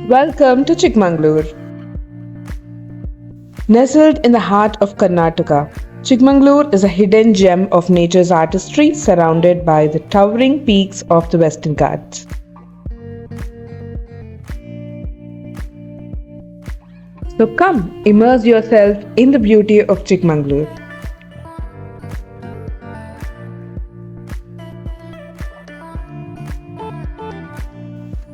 Welcome to Chikmangalur. Nestled in the heart of Karnataka, Chikmangalur is a hidden gem of nature's artistry surrounded by the towering peaks of the Western Ghats. So come, immerse yourself in the beauty of Chikmangalur.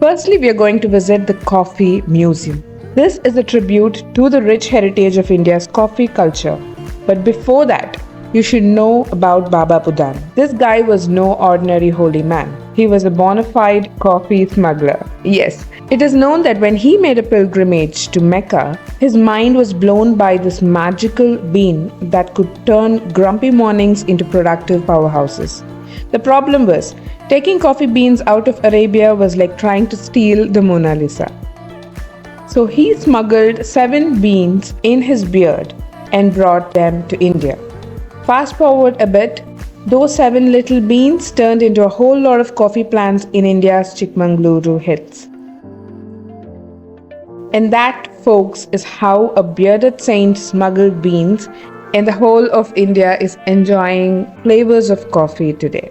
Firstly, we are going to visit the Coffee Museum. This is a tribute to the rich heritage of India's coffee culture. But before that, you should know about Baba Budan. This guy was no ordinary holy man. He was a bona fide coffee smuggler. Yes, it is known that when he made a pilgrimage to Mecca, his mind was blown by this magical bean that could turn grumpy mornings into productive powerhouses. The problem was, taking coffee beans out of Arabia was like trying to steal the Mona Lisa. So he smuggled 7 beans in his beard and brought them to India. Fast forward a bit, those 7 little beans turned into a whole lot of coffee plants in India's Chikmangaluru hills. And that, folks, is how a bearded saint smuggled beans, and the whole of India is enjoying flavors of coffee today.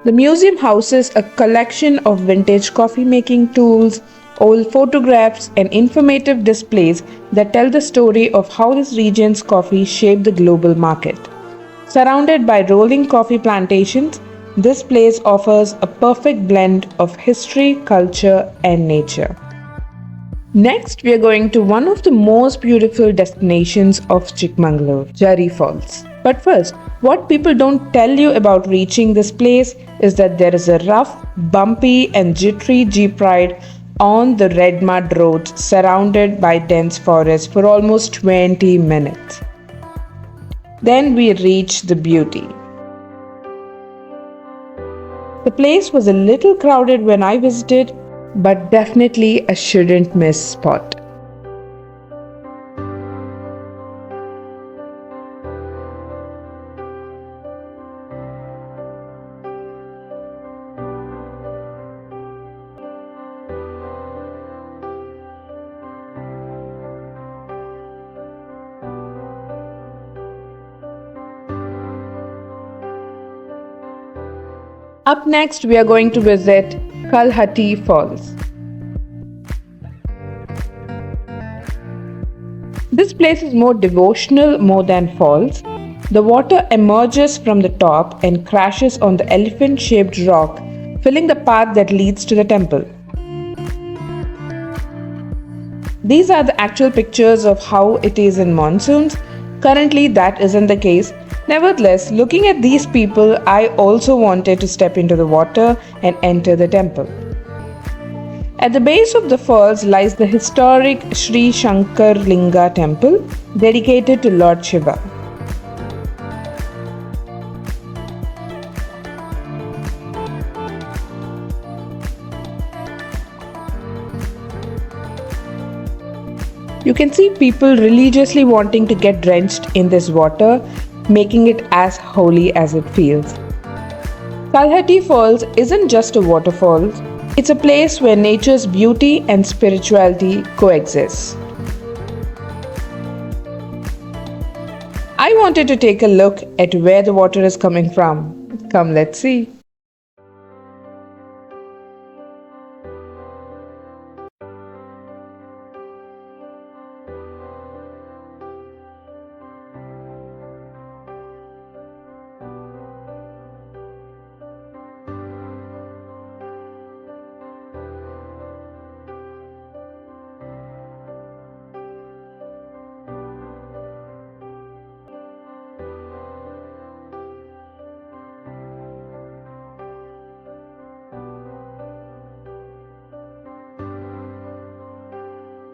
The museum houses a collection of vintage coffee making tools, old photographs, and informative displays that tell the story of how this region's coffee shaped the global market. Surrounded by rolling coffee plantations, this place offers a perfect blend of history, culture, and nature. Next, we are going to one of the most beautiful destinations of Chikmangalur, Jari Falls. But first, what people don't tell you about reaching this place is that there is a rough, bumpy, and jittery jeep ride on the red mud roads surrounded by dense forest for almost 20 minutes. Then we reach the beauty. The place was a little crowded when I visited, but definitely a shouldn't miss spot. Up next, we are going to visit Kalhati Falls. This place is more devotional more than falls. The water emerges from the top and crashes on the elephant-shaped rock, filling the path that leads to the temple. These are the actual pictures of how it is in monsoons. Currently, that isn't the case. Nevertheless, looking at these people, I also wanted to step into the water and enter the temple. At the base of the falls lies the historic Sri Shankar Linga temple, dedicated to Lord Shiva. You can see people religiously wanting to get drenched in this water, making it as holy as it feels. Kalhati Falls isn't just a waterfall, it's a place where nature's beauty and spirituality coexist. I wanted to take a look at where the water is coming from. Come, let's see.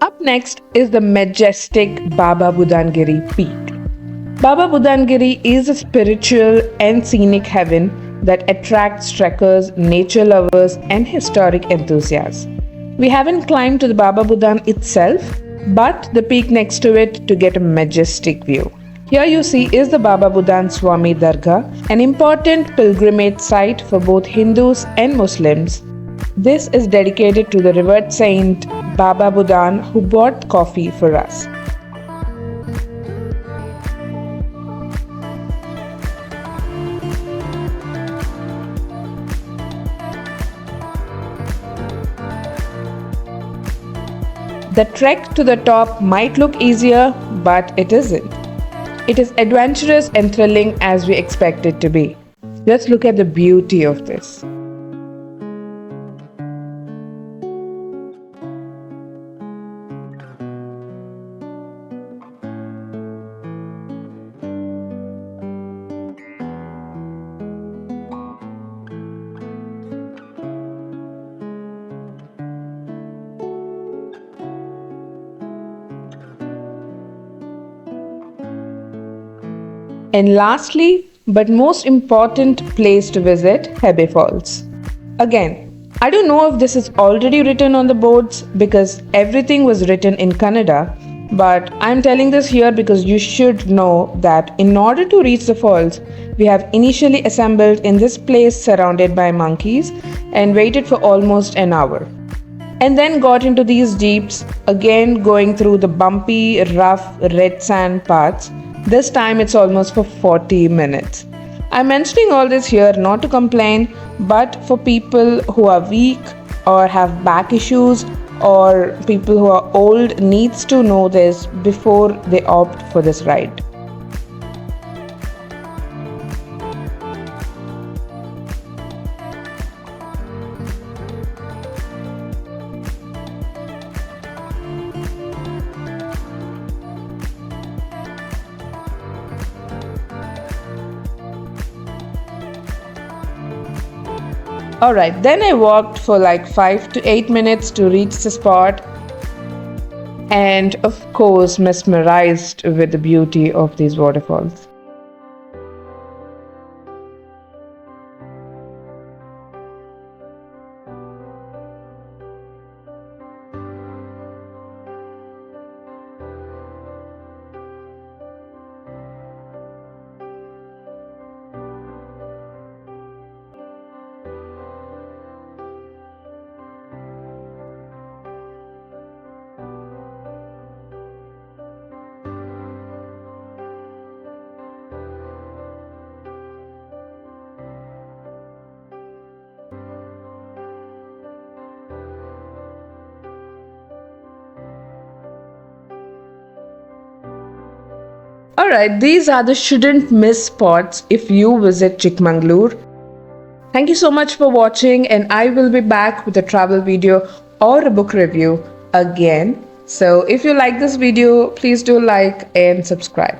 Up next is the majestic Baba Budangiri peak. Baba Budangiri is a spiritual and scenic heaven that attracts trekkers, nature lovers, and historic enthusiasts. We haven't climbed to the Baba Budan itself, but the peak next to it to get a majestic view. Here you see is the Baba Budan Swami Dargah, an important pilgrimage site for both Hindus and Muslims. This is dedicated to the revered saint Baba Budan who bought coffee for us. The trek to the top might look easier, but it isn't. It is adventurous and thrilling as we expect it to be. Just look at the beauty of this. And lastly, but most important place to visit, Hebe Falls. Again, I don't know if this is already written on the boards because everything was written in Kannada, but I'm telling this here because you should know that in order to reach the falls, we have initially assembled in this place surrounded by monkeys and waited for almost an hour. And then got into these jeeps, again going through the bumpy, rough, red sand paths. This time it's almost for 40 minutes. I'm mentioning all this here not to complain, but for people who are weak or have back issues or people who are old needs to know this before they opt for this ride. Alright, then I walked for like 5 to 8 minutes to reach the spot and of course mesmerized with the beauty of these waterfalls. Alright, these are the shouldn't miss spots if you visit Chikmangalur. Thank you so much for watching, and I will be back with a travel video or a book review again. So if you like this video, please do like and subscribe.